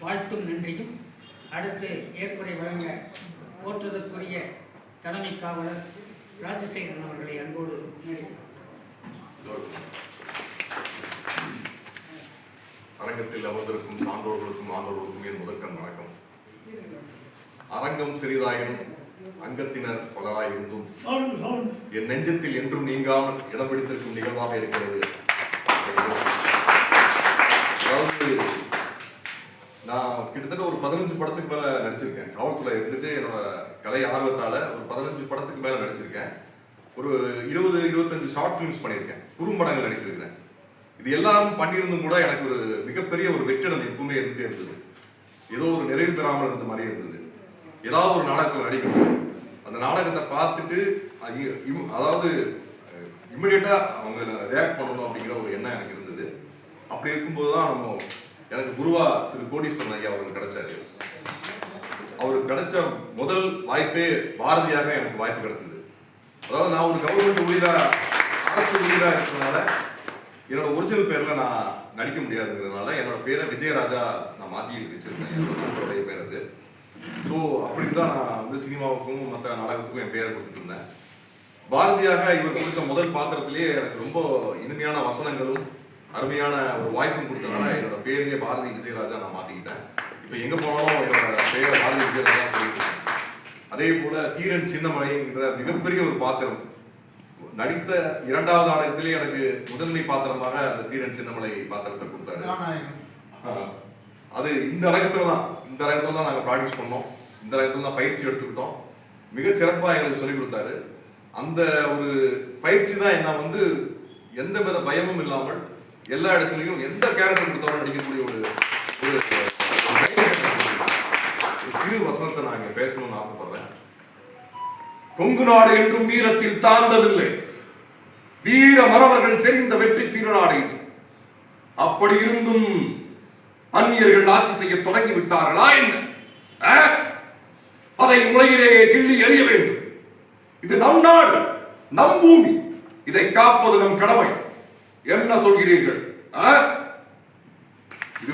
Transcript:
வாழ்த்தும் நன்றியும். அடுத்து ஏற்புரை வழங்க போற்றுவதற்குரிய தலைமை காவலர் ராஜசேகரன் அவர்களை அன்போடு அரங்கத்தில் அமர்ந்திருக்கும் சான்றோர்களுக்கும் ஆண்டோர்களுக்கும் என் முதற்கண் வணக்கம். அரங்கம் சிறிதாயினும் அங்கத்தினர் பலராயிருந்தும் என் நெஞ்சத்தில் என்றும் நீங்காமல் இடம் பிடித்திருக்கும் நிகழ்வாக இருக்கிறது. அதாவது நான் கிட்டத்தட்ட ஒரு 15 படத்துக்கு மேல நடிச்சிருக்கேன். காவல்துறை இருந்துட்டு என்னோட கலை ஆர்வத்தால ஒரு 15 படத்துக்கு மேல நடிச்சிருக்கேன். ஒரு 20-25 ஷார்ட் பிலிம்ஸ் பண்ணியிருக்கேன். குறும்படங்கள் நடித்திருக்கிறேன். இது எல்லாரும் பண்ணியிருந்தும் கூட எனக்கு ஒரு மிகப்பெரிய ஒரு வெற்றிடம் எப்பவுமே இருந்துட்டே இருந்தது. ஏதோ ஒரு நிறைவு பெறாமல் இருந்த மாதிரி இருந்தது. ஏதாவது ஒரு நாடகத்தில் நடிக்கணும், அந்த நாடகத்தை பார்த்துட்டு அதாவது இம்மிடியட்டா அவங்க ரியாக்ட் பண்ணணும் அப்படிங்கிற ஒரு எண்ணம் எனக்கு இருந்தது. அப்படி இருக்கும்போது தான் எனக்கு குருவா திரு கோடீஸ்வரன் ஐயா அவருக்கு கிடைச்சாரு. அவருக்கு கிடைச்ச முதல் வாய்ப்பே பாரதியாக எனக்கு வாய்ப்பு கிடைத்தது. அதாவது நான் ஒரு கவர்மெண்ட் ஊழியரா, அரசு ஊழியரா இருக்கிறதுனால என்னோட ஒரிஜினல் பேர்ல நான் நடிக்க முடியாதுங்கிறதுனால என்னோட பேரை விஜயராஜா நான் மாற்றி வச்சிருந்தேன். என்னோட நண்பருடைய பேர் அது. ஸோ அப்படி தான் நான் வந்து சினிமாவுக்கும் மற்ற நாடகத்துக்கும் என் பேரை கொடுத்துட்டு இருந்தேன். பாரதியாக இவர் கொடுத்த முதல் பாத்திரத்திலேயே எனக்கு ரொம்ப இனிமையான வசனங்களும் அருமையான ஒரு வாய்ப்பும் கொடுத்தனால என்னோட பேரையே பாரதி விஜயராஜா நான் மாற்றிக்கிட்டேன். இப்போ எங்கே போனாலும் என்னோட பேரை பாரதி விஜயராஜா சொல்லியிருக்கேன். அதே போல தீரன் சின்னமலைங்கிற மிகப்பெரிய ஒரு பாத்திரம் நடித்த 2வது நாடகத்திலே எனக்கு முதன்மை பாத்திரமாக அந்த தீரன் சின்னமலை பாத்திரத்தை கொடுத்தாரு. அது இந்த அரங்கத்துல தான் நாங்கள் ப்ராக்டிஸ் பண்ணோம். இந்த அரங்கத்துல தான் பயிற்சி எடுத்துக்கிட்டோம். மிக சிறப்பாக எங்களுக்கு சொல்லிக் கொடுத்தாரு. அந்த ஒரு பயிற்சி தான் என்ன வந்து எந்த வித பயமும் இல்லாமல் எல்லா இடத்துலையும் எந்த கேரக்டர் கொடுத்தாலும் நடிக்கக்கூடிய ஒரு சிறு வசனத்தை நான் இங்க பேசணும்னு ஆசைப்படுறேன். கொங்கு நாடு என்றும் வீரத்தில் தாழ்ந்ததில்லை, வீர மறவர்கள் செறிந்த வெற்றி திருநாடு. அப்படி இருந்தும் அந்நியர்கள் ஆட்சி செய்ய தொடங்கி விட்டார்களா என்ன? அதை முளையிலேயே கிள்ளி எறிய வேண்டும். இது நம் நாடு, நம் பூமி. இதை காப்பது நம் கடமை. என்ன சொல்கிறீர்கள்? இது